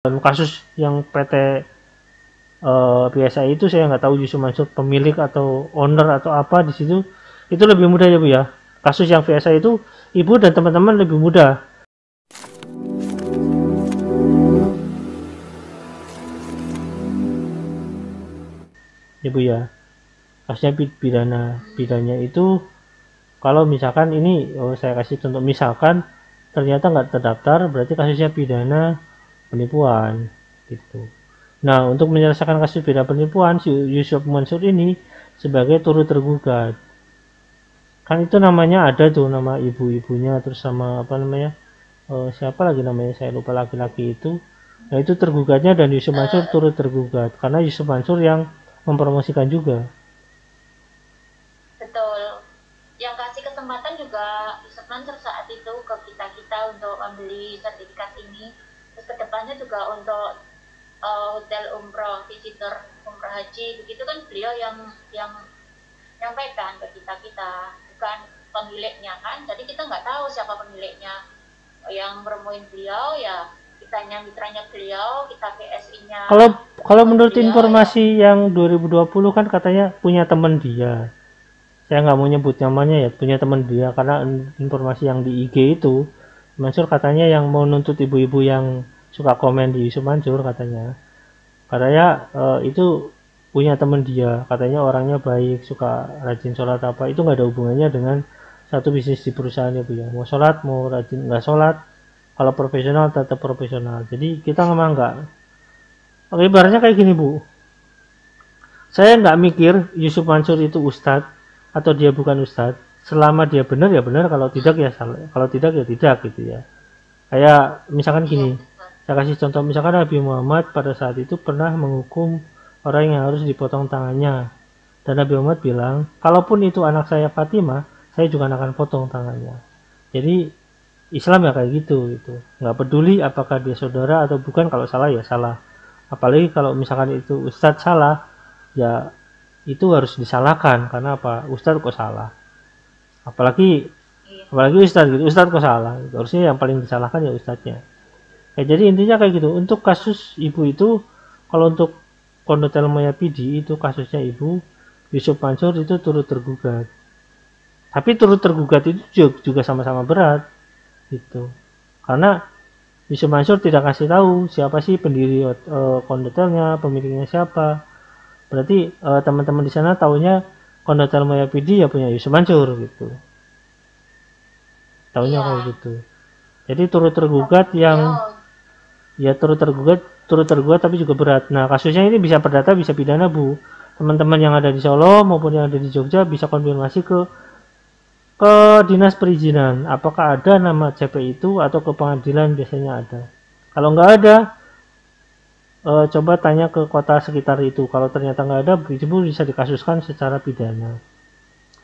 dalam kasus yang PT PSI itu saya nggak tahu Yusuf Mansur pemilik atau owner atau apa di situ, itu lebih mudah ya Bu ya. Kasus yang PSI itu ibu dan teman-teman lebih mudah ya Bu ya. Kasusnya pidana itu kalau misalkan ini saya kasih contoh, misalkan ternyata nggak terdaftar, berarti kasusnya pidana penipuan gitu. Nah, untuk menyelesaikan kasus pidana penipuan, si Yusuf Mansur ini sebagai turut tergugat. Kan itu namanya ada tuh nama ibu-ibunya, terus sama apa namanya, siapa lagi namanya, saya lupa laki-laki itu. Nah, itu tergugatnya dan Yusuf Mansur turut tergugat karena Yusuf Mansur yang mempromosikan juga. Betul. Yang kasih kesempatan juga Yusuf Mansur saat itu ke kita untuk membeli sertifikat ini. Terus kedepannya juga untuk hotel umroh, visitor umroh haji, begitu kan beliau yang nyampaikan ke kita, bukan pemiliknya kan. Jadi kita nggak tahu siapa pemiliknya. Yang promoin beliau ya kitanya, mitranya beliau, kita PSI-nya. Kalau menurut informasi ya, yang 2020 kan katanya punya teman dia. Saya nggak mau nyebut namanya ya, punya teman dia, karena informasi yang di IG itu Mansur katanya yang mau nuntut ibu-ibu yang suka komen di Yusuf Mansur, katanya itu punya teman dia, katanya orangnya baik, suka rajin sholat apa, itu nggak ada hubungannya dengan satu bisnis di perusahaannya Bu ya. Mau sholat mau rajin nggak sholat, kalau profesional tetap profesional. Jadi kita memang nggak, oke, ibaratnya kayak gini Bu, saya nggak mikir Yusuf Mansur itu ustadz atau dia bukan ustadz. Selama dia benar ya benar, kalau tidak ya salah, kalau tidak ya tidak gitu ya. Kayak misalkan gini, saya kasih contoh, misalkan Nabi Muhammad pada saat itu pernah menghukum orang yang harus dipotong tangannya, dan Nabi Muhammad bilang, kalaupun itu anak saya Fatimah, saya juga akan potong tangannya. Jadi Islam ya kayak gitu, nggak peduli apakah dia saudara atau bukan, kalau salah ya salah. Apalagi kalau misalkan itu ustadz salah, ya itu harus disalahkan, karena apa, ustadz kok salah, apalagi ustadz gitu, ustadz kok salah, harusnya yang paling disalahkan ya ustadznya. Jadi intinya kayak gitu. Untuk kasus ibu itu, kalau untuk Kondotel Maya PD itu kasusnya ibu, Yusuf Mansur itu turut tergugat, tapi turut tergugat itu juga sama-sama berat gitu, karena Yusuf Mansur tidak kasih tahu siapa sih pendiri Kondotelnya, pemiliknya siapa. Berarti teman-teman di sana taunya Kondotel Maya PD ya punya Yusuf Mansur gitu, taunya kayak gitu. Jadi turut tergugat yang ya turut tergugat tapi juga berat. Nah, kasusnya ini bisa perdata, bisa pidana Bu. Teman-teman yang ada di Solo maupun yang ada di Jogja bisa konfirmasi ke dinas perizinan, apakah ada nama CP itu, atau ke pengadilan biasanya ada. Kalau nggak ada, coba tanya ke kota sekitar itu. Kalau ternyata nggak ada, ibu bisa dikasuskan secara pidana.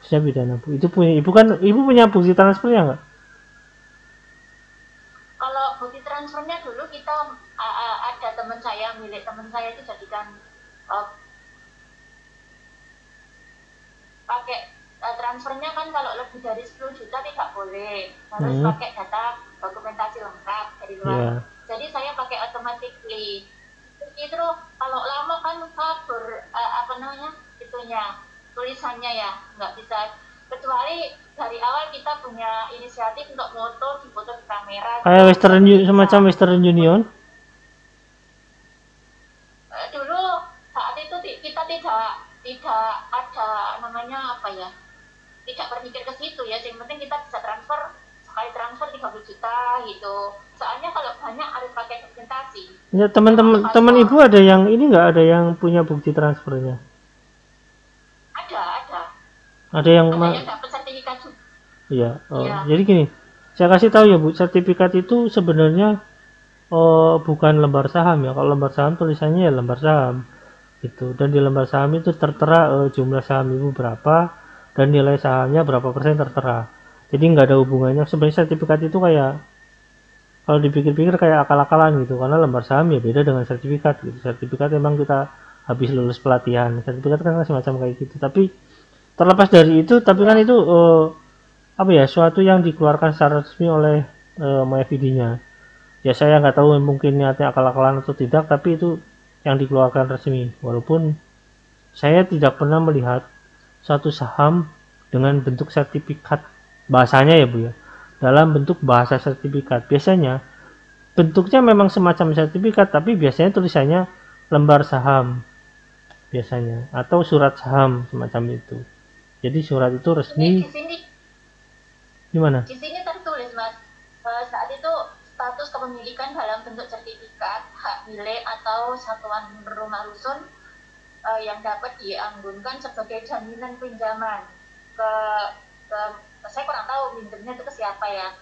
Kasusnya pidana Bu. Itu punya ibu kan, ibu punya bukti transfernya nggak? Kalau bukti transfernya dulu kita ada teman saya, milik teman saya itu jadikan pakai transfernya kan kalau lebih dari 10 juta tidak boleh, harus pakai data dokumentasi lengkap dari luar. Jadi saya pakai automatically. Itu kalau lama kan apa namanya itunya, tulisannya ya nggak bisa, kecuali dari awal kita punya inisiatif untuk foto di kamera. Kayak semacam Western Union. Dulu saat itu kita tidak ada namanya apa ya, tidak berpikir ke situ ya, yang penting kita bisa transfer, sekali transfer 30 juta gitu. Soalnya kalau banyak harus pakai dokumentasi. Ya, teman ibu ada yang ini nggak, ada yang punya bukti transfernya? Ada yang dapat sertifikat juga. Iya. Jadi gini, saya kasih tahu ya Bu, sertifikat itu sebenarnya bukan lembar saham ya. Kalau lembar saham tulisannya ya lembar saham gitu, dan di lembar saham itu tertera jumlah saham ibu berapa dan nilai sahamnya berapa persen tertera. Jadi nggak ada hubungannya. Sebenarnya sertifikat itu kayak, kalau dipikir-pikir kayak akal-akalan gitu, karena lembar saham ya beda dengan sertifikat gitu. Sertifikat memang kita habis lulus pelatihan, sertifikat kan semacam kayak gitu. Tapi terlepas dari itu, tapi kan itu apa ya, suatu yang dikeluarkan secara resmi oleh MyFD-nya. Ya saya nggak tahu mungkin niatnya akal-akalan atau tidak, tapi itu yang dikeluarkan resmi. Walaupun saya tidak pernah melihat satu saham dengan bentuk sertifikat, bahasanya ya Bu ya, dalam bentuk bahasa sertifikat. Biasanya bentuknya memang semacam sertifikat, tapi biasanya tulisannya lembar saham biasanya, atau surat saham semacam itu. Jadi surat itu resmi. Gimana? Di sini tertulis Mas, saat itu status kepemilikan dalam bentuk sertifikat hak milik atau satuan rumah rusun yang dapat dianggunkan sebagai jaminan pinjaman ke saya kurang tahu pinjamnya itu ke siapa ya,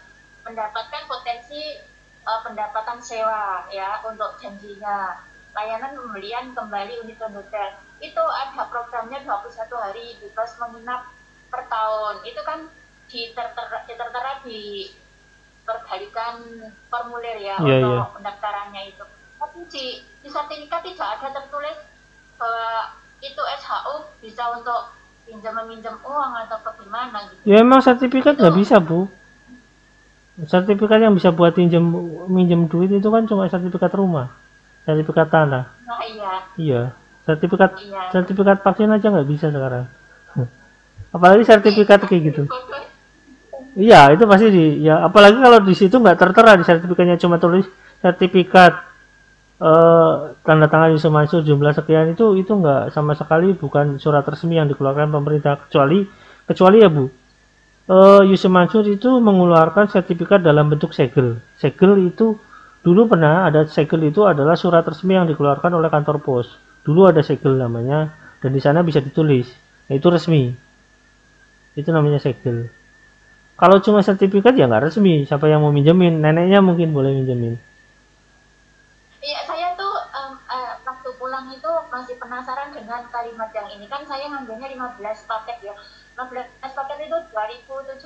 mendapatkan potensi pendapatan sewa ya untuk janjinya layanan pembelian kembali unit hotel. Itu ada programnya 21 hari bebas menginap per tahun. Itu kan tertera di perbalikan formulir ya untuk pendaftarannya itu. Tapi di sertifikat tidak ada tertulis bahwa itu SHU bisa untuk meminjam uang atau bagaimana gitu. Ya emang sertifikat nggak bisa Bu. Sertifikat yang bisa buat minjem duit itu kan cuma sertifikat rumah, sertifikat tanah. Nah, iya. Sertifikat vaksin aja nggak bisa sekarang. Apalagi sertifikat kayak gitu. Iya, itu pasti ya apalagi kalau di situ nggak tertera di sertifikatnya, cuma tulis sertifikat tanda tangan Yusuf Mansur jumlah sekian, itu nggak sama sekali bukan surat resmi yang dikeluarkan pemerintah, kecuali ya Bu, Yusuf Mansur itu mengeluarkan sertifikat dalam bentuk segel. Segel itu dulu pernah ada, segel itu adalah surat resmi yang dikeluarkan oleh kantor pos. Dulu ada segel namanya, dan di sana bisa ditulis, nah, itu resmi. Itu namanya segel. Kalau cuma sertifikat ya nggak resmi. Siapa yang mau minjemin? Neneknya mungkin boleh minjemin. Iya, saya tuh waktu pulang itu masih penasaran dengan kalimat yang ini. Kan saya ngambilnya 15 paket ya. 15 paket itu 2.700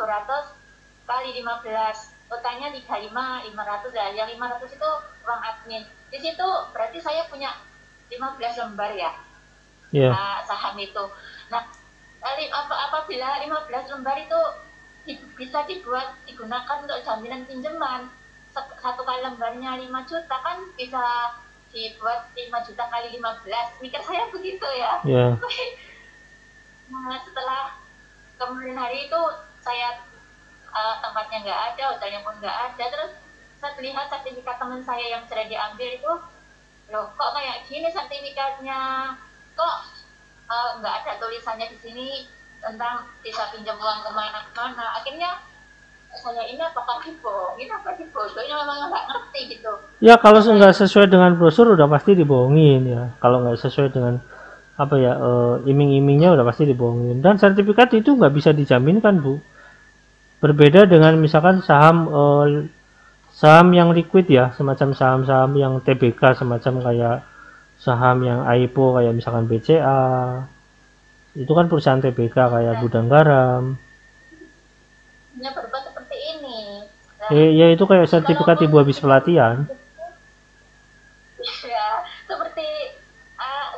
kali 15. Totalnya 35.500 ya. Yang 500 itu uang admin. Di situ berarti saya punya 15 lembar ya. Saham itu. Nah, apabila 15 lembar itu bisa digunakan untuk jaminan pinjaman, satu kali lembarnya 5 juta kan bisa dibuat 5 juta kali 15. Mikir saya begitu ya. Nah, setelah kemarin hari itu saya tempatnya nggak ada, hotelnya pun nggak ada, terus saya lihat sertifikat teman saya yang sudah diambil itu, loh kok kayak gini sertifikatnya, kok nggak ada tulisannya di sini tentang bisa pinjam uang kemana-mana. Akhirnya saya ini apakah dibohongin, apa dibodohnya memang nggak ngerti gitu. Ya kalau nggak sesuai dengan brosur udah pasti dibohongin ya. Kalau nggak sesuai dengan apa ya iming-imingnya udah pasti dibohongin. Dan sertifikat itu nggak bisa dijaminkan Bu. Berbeda dengan misalkan saham yang liquid ya, semacam saham-saham yang TBK, semacam kayak saham yang AIPO kayak misalkan BCA. Itu kan perusahaan TBK kayak Gudang Garam. Ya berbuat seperti ini. Nah, ya itu kayak sertifikat ibu habis pelatihan. Ya, seperti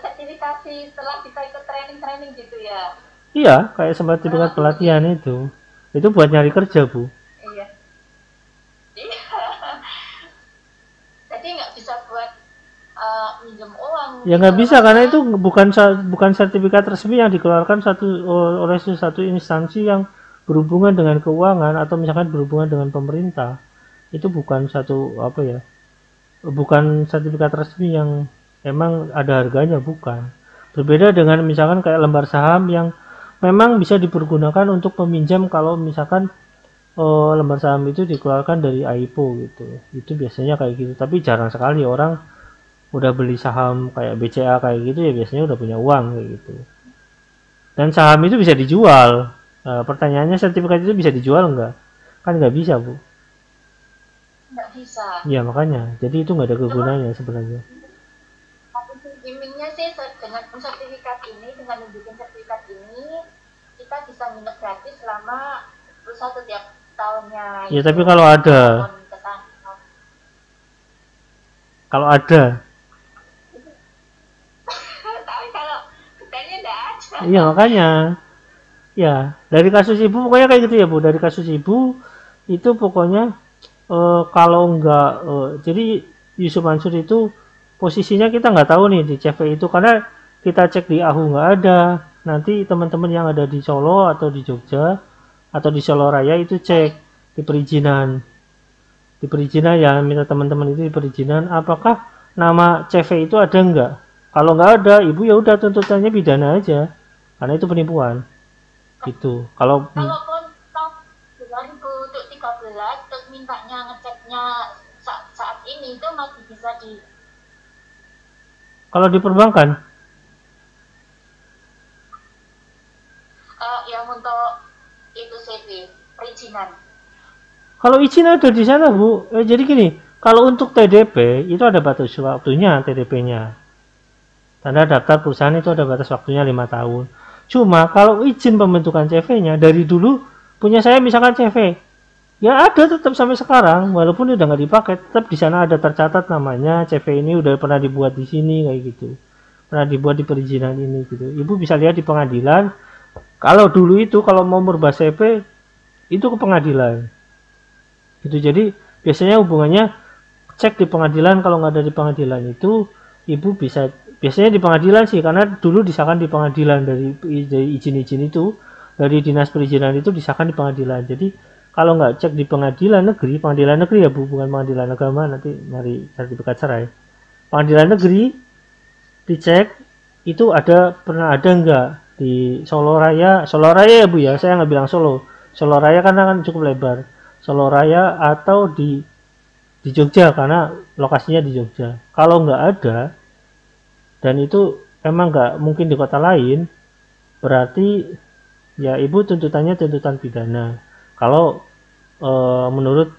sertifikasi setelah kita ikut training gitu ya. Iya, kayak sertifikat pelatihan itu. Itu buat nyari kerja Bu. Iya. Jadi nggak bisa buat minjem uang. Ya nggak bisa karena itu bukan sertifikat resmi yang dikeluarkan oleh satu instansi yang berhubungan dengan keuangan atau misalkan berhubungan dengan pemerintah. Itu bukan bukan sertifikat resmi yang emang ada harganya, bukan. Berbeda dengan misalkan kayak lembar saham yang memang bisa dipergunakan untuk peminjam kalau misalkan lembar saham itu dikeluarkan dari AIPO gitu. Itu biasanya kayak gitu, tapi jarang sekali orang udah beli saham kayak BCA kayak gitu ya biasanya udah punya uang kayak gitu. Dan saham itu bisa dijual. Pertanyaannya sertifikat itu bisa dijual nggak? Kan nggak bisa Bu. Nggak bisa. Iya makanya. Jadi itu nggak ada kegunaannya sebenarnya. Imingnya sih dengan sertifikat ini, dengan nunjukin sertifikat ini, kita bisa minum gratis selama satu tiap tahunnya. Ya tapi kalau ada. Iya makanya ya dari kasus ibu pokoknya kayak gitu ya Bu, dari kasus ibu itu pokoknya kalau enggak jadi Yusuf Mansur itu posisinya kita nggak tahu nih di CV itu, karena kita cek di AHU nggak ada. Nanti teman-teman yang ada di Solo atau di Jogja atau di Solo Raya itu cek di perizinan. Di perizinan ya, minta teman-teman itu di perizinan apakah nama CV itu ada enggak. Kalau nggak ada, ibu ya udah tuntutannya pidana aja, karena itu penipuan. Gitu. Kalau Kalaupun tahun 2013 terus mintanya ngeceknya saat ini itu masih bisa kalau di perbankan, yang untuk itu CV perizinan. kalau izin ada di sana Bu. Jadi gini, kalau untuk TDP itu ada batas waktunya, TDP-nya. Tanda daftar perusahaan itu ada batas waktunya 5 tahun. Cuma kalau izin pembentukan CV-nya dari dulu punya saya misalkan CV, ya ada tetap sampai sekarang, walaupun udah nggak dipakai, tetap di sana ada tercatat namanya CV ini udah pernah dibuat di sini kayak gitu, pernah dibuat di perizinan ini gitu. Ibu bisa lihat di pengadilan. Kalau dulu itu kalau mau merubah CV itu ke pengadilan. Gitu. Jadi biasanya hubungannya cek di pengadilan. Kalau nggak ada di pengadilan itu ibu bisa, biasanya di pengadilan sih, karena dulu disahkan di pengadilan dari izin-izin itu dari dinas perizinan itu disahkan di pengadilan. Jadi kalau nggak cek di pengadilan negeri ya Bu, bukan pengadilan agama, nanti nyari sertifikat cerai. Pengadilan negeri dicek itu pernah ada nggak di Solo Raya ya Bu ya, saya nggak bilang Solo Raya karena kan cukup lebar. Solo Raya atau di Jogja karena lokasinya di Jogja. Kalau nggak ada dan itu emang nggak mungkin di kota lain, berarti ya ibu tuntutannya tuntutan pidana. Kalau menurut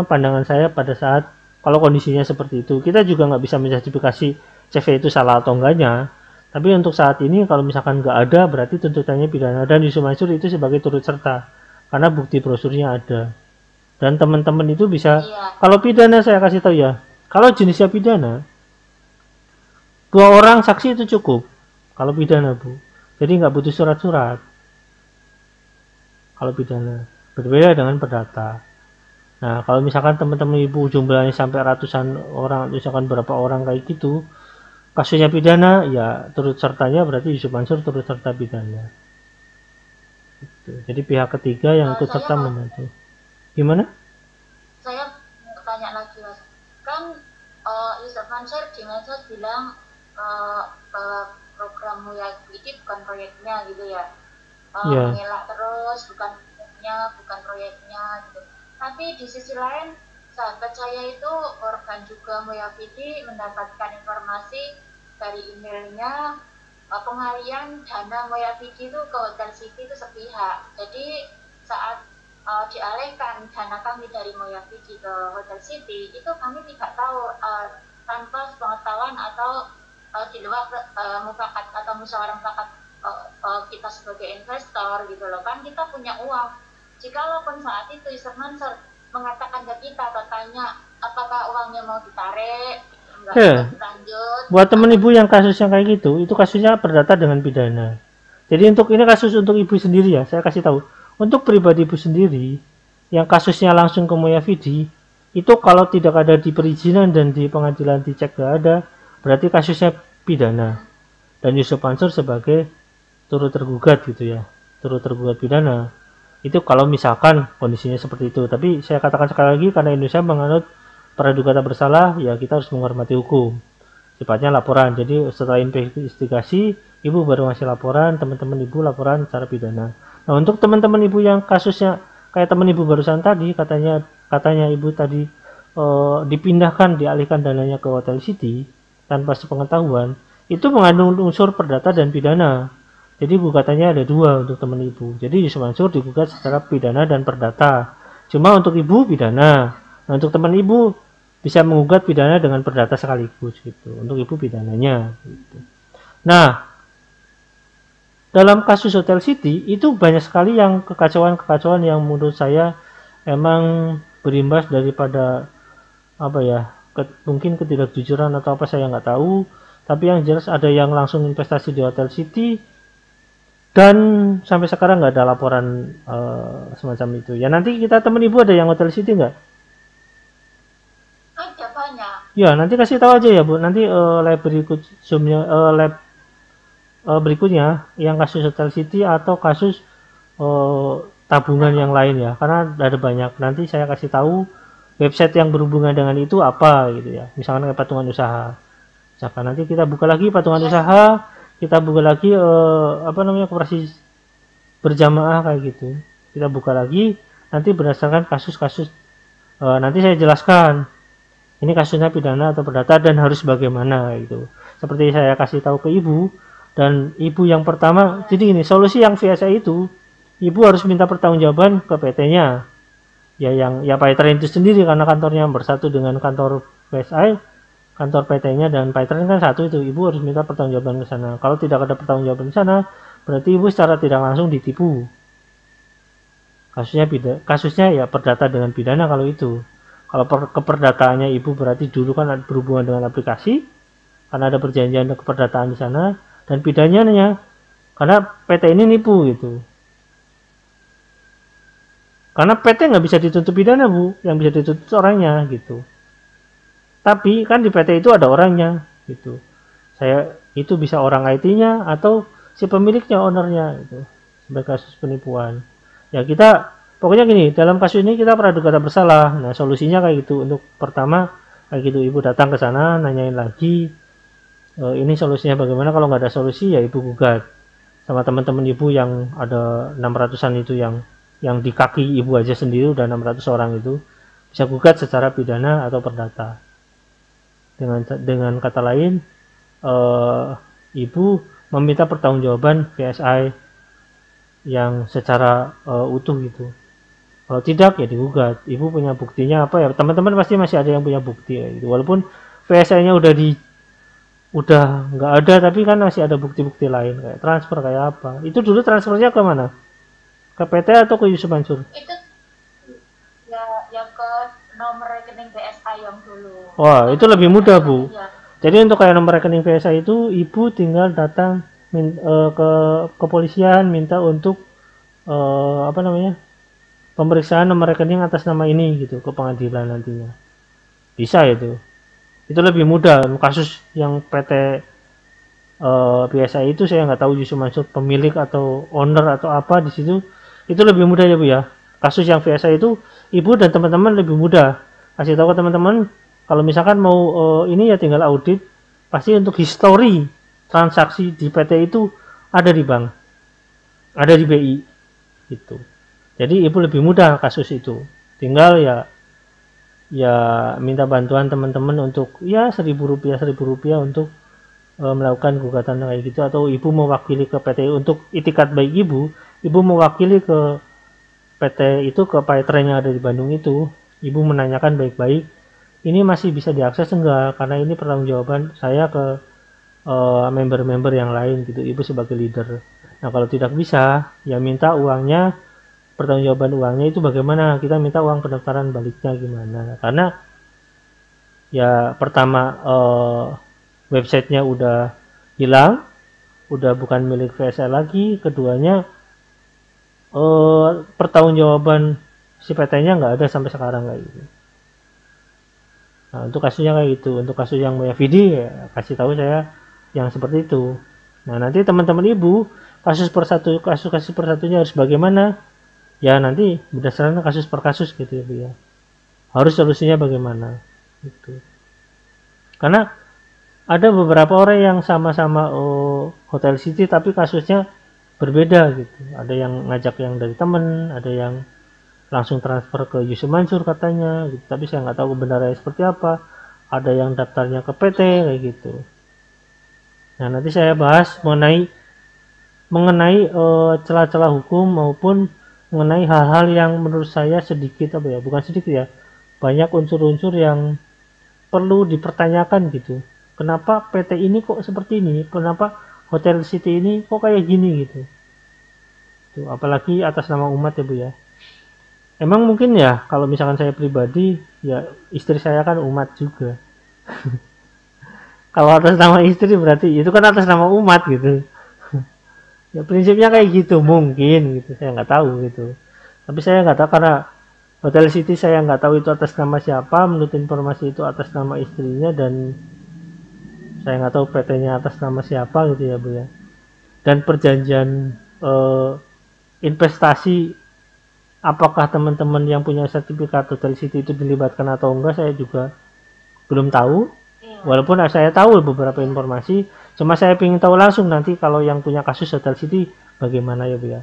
pandangan saya pada saat kalau kondisinya seperti itu, kita juga nggak bisa menjustifikasi CV itu salah atau enggaknya. Tapi untuk saat ini kalau misalkan nggak ada, berarti tuntutannya pidana, dan Yusuf Mansur itu sebagai turut serta karena bukti brosurnya ada. Dan teman-teman itu bisa, kalau pidana saya kasih tahu ya, kalau jenisnya pidana 2 orang saksi itu cukup kalau pidana Bu, jadi nggak butuh surat-surat kalau pidana, berbeda dengan perdata. Nah kalau misalkan teman-teman ibu jumlahnya sampai ratusan orang, misalkan berapa orang kayak gitu, kasusnya pidana ya turut sertanya berarti Yusuf Mansur turut serta pidana gitu. Jadi pihak ketiga yang ikut serta membantu. Gimana? Saya tanya lagi Mas, kan Yusuf Mansur di medsos bilang program Mulyadi bukan proyeknya gitu ya, mengelak terus bukan proyeknya gitu. Tapi di sisi lain sahabat saya itu korban juga Mulyadi mendapatkan informasi dari emailnya pengalian dana Mulyadi itu ke Hotel City itu sepihak. Jadi saat dialihkan dana kami dari Mulyadi ke Hotel City itu kami tidak tahu tanpa pengetahuan atau di luar mufakat atau musyawarah mufakat kita sebagai investor gitu loh, kan kita punya uang. Jikalaupun saat itu Yusuf Mansur mengatakan ke kita atau tanya apakah uangnya mau ditarik, lanjut. Buat temen ibu yang kasusnya kayak gitu, itu kasusnya perdata dengan pidana. Jadi untuk ini kasus untuk ibu sendiri ya, saya kasih tahu. Untuk pribadi ibu sendiri, yang kasusnya langsung ke Mulyadi, itu kalau tidak ada di perizinan dan di pengadilan dicek gak ada, berarti kasusnya pidana. Dan Yusuf Mansur sebagai turut tergugat gitu ya, turut tergugat pidana. Itu kalau misalkan kondisinya seperti itu. Tapi saya katakan sekali lagi, karena Indonesia menganut praduga tak bersalah, ya kita harus menghormati hukum. Sifatnya laporan. Jadi setelah investigasi, ibu baru ngasih laporan, teman-teman ibu laporan secara pidana. Nah untuk teman-teman ibu yang kasusnya kayak teman ibu barusan tadi, katanya ibu tadi dipindahkan, dialihkan dananya ke Hotel City tanpa sepengetahuan, itu mengandung unsur perdata dan pidana. Jadi gugatannya ada 2 untuk teman ibu. Jadi Yusuf Mansur digugat secara pidana dan perdata. Cuma untuk ibu pidana. Nah untuk teman ibu bisa mengugat pidana dengan perdata sekaligus gitu. Untuk ibu pidananya. Gitu. Nah dalam kasus Hotel City itu banyak sekali yang kekacauan yang menurut saya emang berimbas daripada mungkin ketidakjujuran atau apa saya nggak tahu. Tapi yang jelas ada yang langsung investasi di Hotel City, Dan sampai sekarang nggak ada laporan semacam itu. Ya nanti kita temen ibu ada yang Hotel City nggak? Ada banyak. Ya nanti kasih tahu aja ya Bu. Nanti lab berikut zoomnya lab berikutnya yang kasus Hotel City atau kasus tabungan yang lain ya. Karena ada banyak. Nanti saya kasih tahu website yang berhubungan dengan itu apa gitu ya. Misalkan kayak patungan usaha. Misalkan nanti kita buka lagi patungan usaha, kita buka lagi koperasi berjamaah kayak gitu. Kita buka lagi nanti berdasarkan kasus-kasus nanti saya jelaskan ini kasusnya pidana atau perdata dan harus bagaimana gitu. Seperti saya kasih tahu ke ibu dan ibu yang pertama. Jadi ini solusi yang biasa itu ibu harus minta pertanggungjawaban ke PT-nya. Ya yang ya Paytren itu sendiri karena kantornya bersatu dengan kantor PSI, kantor PT-nya dan Paytren kan satu itu. Ibu harus minta pertanggungjawaban ke sana. Kalau tidak ada pertanggungjawaban ke sana, berarti ibu secara tidak langsung ditipu. Kasusnya ya perdata dengan pidana kalau itu. Kalau keperdataannya ibu berarti dulu kan berhubungan dengan aplikasi, karena ada perjanjian keperdataan di sana, dan pidananya karena PT ini nipu gitu. Karena PT nggak bisa dituntut pidana Bu, yang bisa dituntut orangnya gitu. Tapi kan di PT itu ada orangnya gitu. Saya itu bisa orang IT-nya atau si pemiliknya, ownernya gitu. Sebagai kasus penipuan. Ya kita pokoknya gini, dalam kasus ini kita praduga tak bersalah. Nah, solusinya kayak gitu. Untuk pertama kayak gitu ibu datang ke sana nanyain lagi ini solusinya bagaimana. Kalau nggak ada solusi ya ibu gugat sama teman-teman ibu yang ada 600-an itu yang di kaki ibu aja sendiri udah 600 orang itu bisa gugat secara pidana atau perdata. Dengan kata lain ibu meminta pertanggungjawaban PSI yang secara utuh gitu. Kalau tidak ya digugat. Ibu punya buktinya apa ya? Teman-teman pasti masih ada yang punya bukti ya, gitu. Walaupun PSI-nya udah nggak ada, tapi kan masih ada bukti-bukti lain kayak transfer kayak apa. Itu dulu transfernya ke mana? Ke PT atau ke Yusuf Mansur? Itu ya yang ke nomor rekening BSI yang dulu. Wah, itu lebih mudah Bu. Ya. Jadi untuk kayak nomor rekening BSI itu ibu tinggal datang ke kepolisian minta untuk pemeriksaan nomor rekening atas nama ini gitu ke pengadilan nantinya. Bisa itu lebih mudah. Kasus yang PT BSI itu saya nggak tahu Yusuf Mansur pemilik atau owner atau apa di situ, itu lebih mudah ya Bu ya. Kasus yang BSI itu ibu dan teman-teman lebih mudah. Kasih tahu ke teman-teman kalau misalkan mau ini ya tinggal audit, pasti untuk histori transaksi di PT itu ada di bank, ada di BI gitu. Jadi ibu lebih mudah kasus itu. Tinggal ya minta bantuan teman-teman untuk ya Rp1.000 untuk melakukan gugatan kayak gitu, atau ibu mewakili ke PT untuk itikat baik ibu mewakili ke PT itu, ke Paytren yang ada di Bandung itu. Ibu menanyakan baik-baik ini masih bisa diakses enggak, karena ini pertanggungjawaban saya ke member-member yang lain gitu, ibu sebagai leader. Nah kalau tidak bisa ya minta uangnya, pertanggungjawaban uangnya itu bagaimana, kita minta uang pendaftaran baliknya gimana. Karena ya pertama websitenya udah hilang, udah bukan milik VSL lagi. Keduanya pertanggungjawaban si PT-nya nggak ada sampai sekarang kayak gitu. Nah untuk kasusnya kayak gitu. Untuk kasus yang Mayafidi ya kasih tahu saya yang seperti itu. Nah nanti teman-teman ibu kasus persatunya harus bagaimana ya, nanti berdasarkan kasus per kasus gitu ya Bu ya, harus solusinya bagaimana gitu. Karena ada beberapa orang yang sama-sama Hotel City tapi kasusnya berbeda gitu. Ada yang ngajak yang dari temen, ada yang langsung transfer ke Yusuf Mansur katanya gitu, tapi saya nggak tahu kebenarannya seperti apa. Ada yang daftarnya ke PT kayak gitu. Nah nanti saya bahas mengenai celah-celah hukum maupun mengenai hal-hal yang menurut saya sedikit bukan sedikit ya, banyak unsur-unsur yang perlu dipertanyakan gitu. Kenapa PT ini kok seperti ini? Kenapa Hotel City ini kok kayak gini gitu? Tuh, apalagi atas nama umat ya Bu ya. Emang mungkin ya kalau misalkan saya pribadi ya istri saya kan umat juga. Kalau atas nama istri berarti itu kan atas nama umat gitu. Ya prinsipnya kayak gitu mungkin gitu, saya nggak tahu gitu. Tapi saya nggak tahu karena Hotel City saya nggak tahu itu atas nama siapa. Menurut informasi itu atas nama istrinya dan saya nggak tahu PT-nya atas nama siapa gitu ya Bu ya. Dan perjanjian investasi apakah teman-teman yang punya sertifikat Hotel City itu dilibatkan atau enggak saya juga belum tahu. Walaupun saya tahu beberapa informasi, cuma saya ingin tahu langsung nanti kalau yang punya kasus Hotel City bagaimana ya Bu ya.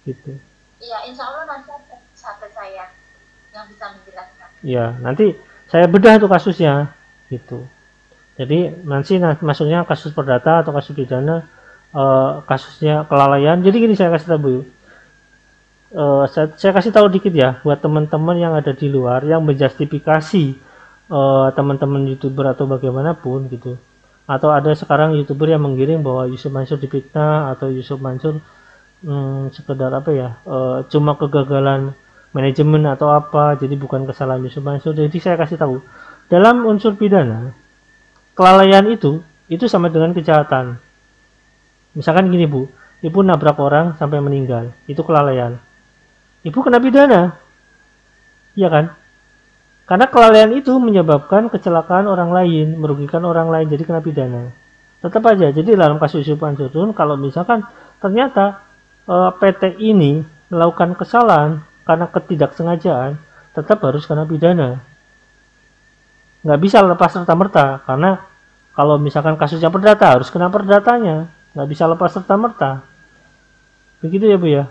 Gitu. Iya, insya Allah nanti ada sahabat saya yang bisa menjelaskan. Ya, nanti saya bedah tuh kasusnya gitu. Jadi nanti masuknya kasus perdata atau kasus pidana, kasusnya kelalaian. Jadi gini saya kasih tahu Bu. Saya kasih tahu dikit ya buat teman-teman yang ada di luar yang menjustifikasi teman-teman YouTuber atau bagaimanapun gitu. Atau ada sekarang YouTuber yang menggiring bahwa Yusuf Mansur difitnah atau Yusuf Mansur sekedar apa ya, cuma kegagalan manajemen atau apa, jadi bukan kesalahan Yusuf Mansur. Jadi saya kasih tahu dalam unsur pidana kelalaian itu sama dengan kejahatan. Misalkan gini Bu, ibu nabrak orang sampai meninggal, itu kelalaian. Ibu kena pidana, iya kan? Karena kelalaian itu menyebabkan kecelakaan orang lain, merugikan orang lain, jadi kena pidana. Tetap aja, jadi dalam kasus Yusuf Mansur kalau misalkan ternyata PT ini melakukan kesalahan karena ketidaksengajaan, tetap harus kena pidana. Nggak bisa lepas serta-merta, karena kalau misalkan kasusnya perdata harus kena perdatanya, nggak bisa lepas serta-merta. Begitu ya Bu ya.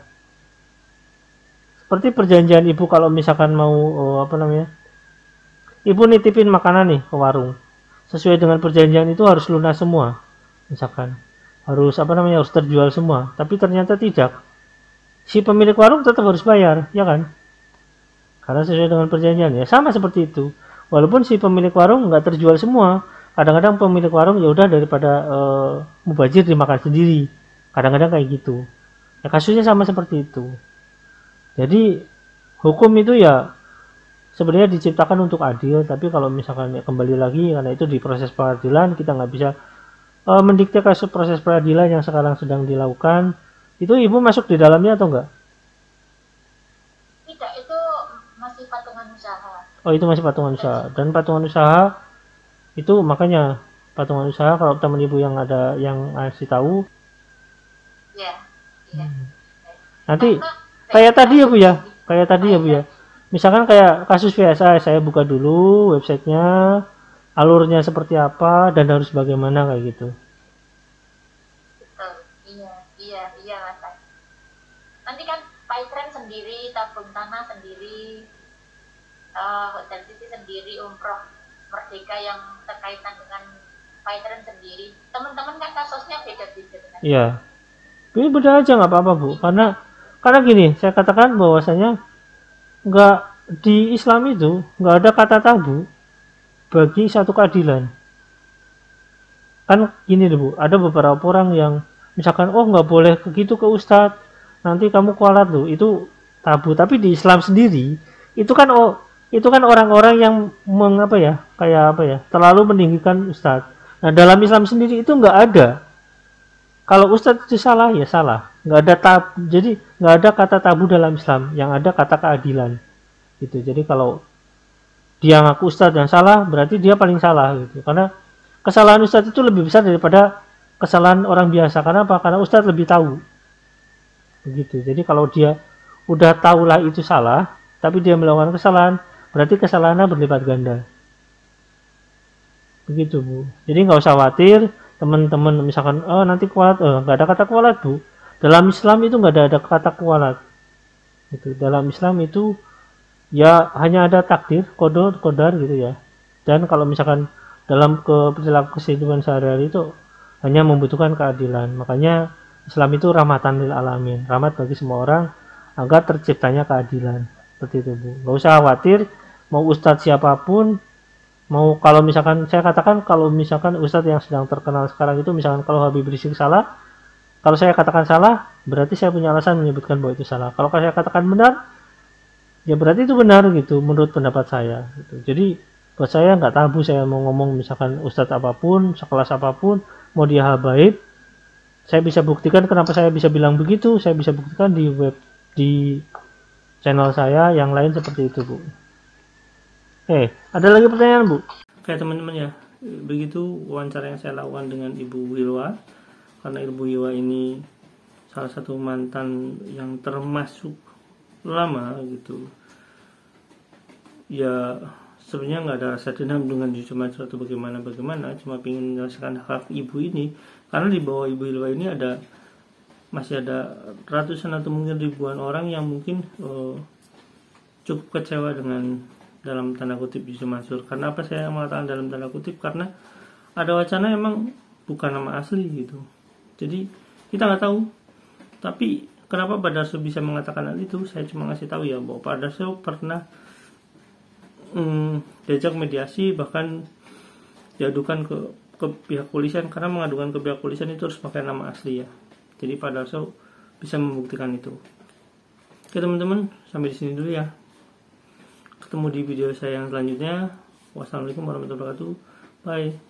Seperti perjanjian ibu kalau misalkan mau ibu nitipin makanan nih ke warung, sesuai dengan perjanjian itu harus lunas semua, misalkan harus harus terjual semua, tapi ternyata tidak, si pemilik warung tetap harus bayar, ya kan? Karena sesuai dengan perjanjian. Ya sama seperti itu, walaupun si pemilik warung nggak terjual semua, kadang-kadang pemilik warung ya udah daripada mubazir dimakan sendiri, kadang-kadang kayak gitu ya, kasusnya sama seperti itu. Jadi hukum itu ya sebenarnya diciptakan untuk adil, tapi kalau misalkan ya kembali lagi karena itu di proses peradilan, kita nggak bisa mendikte kasus proses peradilan yang sekarang sedang dilakukan. Itu ibu masuk di dalamnya atau enggak? Tidak, itu masih patungan usaha. Oh itu masih patungan usaha. Dan patungan usaha itu makanya patungan usaha kalau teman ibu yang ada yang ngasih tahu. Ya. Ya. Nanti kayak tadi ya Bu ya, kayak tadi ya Bu ya. Misalkan kayak kasus VSA, saya buka dulu websitenya, alurnya seperti apa dan harus bagaimana kayak gitu. Iya Mas. Nanti kan Paitren sendiri, tabung tanah sendiri, Hotel City sendiri, umroh Merdeka yang terkaitan dengan Paitren sendiri. Teman-teman kan kasusnya beda-beda. Iya. Ini beda aja nggak apa-apa Bu, karena gini, saya katakan bahwasanya nggak di Islam itu nggak ada kata tabu bagi satu keadilan. Kan gini deh Bu, ada beberapa orang yang misalkan nggak boleh begitu ke Ustadz, nanti kamu kualat tuh, itu tabu. Tapi di Islam sendiri itu kan orang-orang yang terlalu meninggikan Ustadz. Nah dalam Islam sendiri itu nggak ada. Kalau Ustadz itu salah ya salah, nggak ada jadi nggak ada kata tabu dalam Islam, yang ada kata keadilan gitu. Jadi kalau dia ngaku Ustadz yang salah, berarti dia paling salah gitu, karena kesalahan Ustadz itu lebih besar daripada kesalahan orang biasa. Karena apa? Karena Ustadz lebih tahu begitu. Jadi kalau dia udah tahulah itu salah tapi dia melakukan kesalahan, berarti kesalahannya berlipat ganda begitu Bu. Jadi nggak usah khawatir teman-teman misalkan nanti kualat, nggak ada kata kualat Bu. Dalam Islam itu nggak ada kata kualat gitu. Dalam Islam itu ya hanya ada takdir, kodar gitu ya. Dan kalau misalkan dalam perilaku kehidupan sehari-hari itu hanya membutuhkan keadilan. Makanya Islam itu rahmatan lil alamin, rahmat bagi semua orang agar terciptanya keadilan. Seperti itu Bu. Nggak usah khawatir mau ustadz siapapun. Mau kalau misalkan saya katakan, kalau misalkan ustadz yang sedang terkenal sekarang itu, misalkan kalau Habib Rizik salah, kalau saya katakan salah, berarti saya punya alasan menyebutkan bahwa itu salah. Kalau saya katakan benar, ya berarti itu benar gitu menurut pendapat saya gitu. Jadi buat saya nggak tabu saya mau ngomong misalkan ustadz apapun, sekelas apapun, mau dia habaib, Saya bisa buktikan kenapa saya bisa bilang begitu. Saya bisa buktikan di channel saya yang lain seperti itu, Bu. Ada lagi pertanyaan, Bu? Oke, teman-teman ya. Begitu wawancara yang saya lakukan dengan Ibu Wilwa. Karena Ibu Wilwa ini salah satu mantan yang termasuk lama gitu. Ya sebenarnya nggak ada rasa dendam dengan cuma atau bagaimana, cuma pengen menyelesaikan hak ibu ini, karena di bawah Ibu Wilwa ini masih ada ratusan atau mungkin ribuan orang yang mungkin cukup kecewa dengan dalam tanda kutip Yusuf Mansur. Karena apa saya mengatakan dalam tanda kutip? Karena ada wacana emang bukan nama asli gitu, jadi kita nggak tahu. Tapi kenapa Pak Darso bisa mengatakan hal itu? Saya cuma ngasih tahu ya bahwa Pak Darso pernah diajak mediasi, bahkan diadukan ke pihak polisian, karena mengadukan ke pihak polisian itu harus pakai nama asli ya. Jadi Pak Darso bisa membuktikan itu. Oke teman-teman, sampai di sini dulu ya. Ketemu di video saya yang selanjutnya. Wassalamualaikum warahmatullahi wabarakatuh. Bye.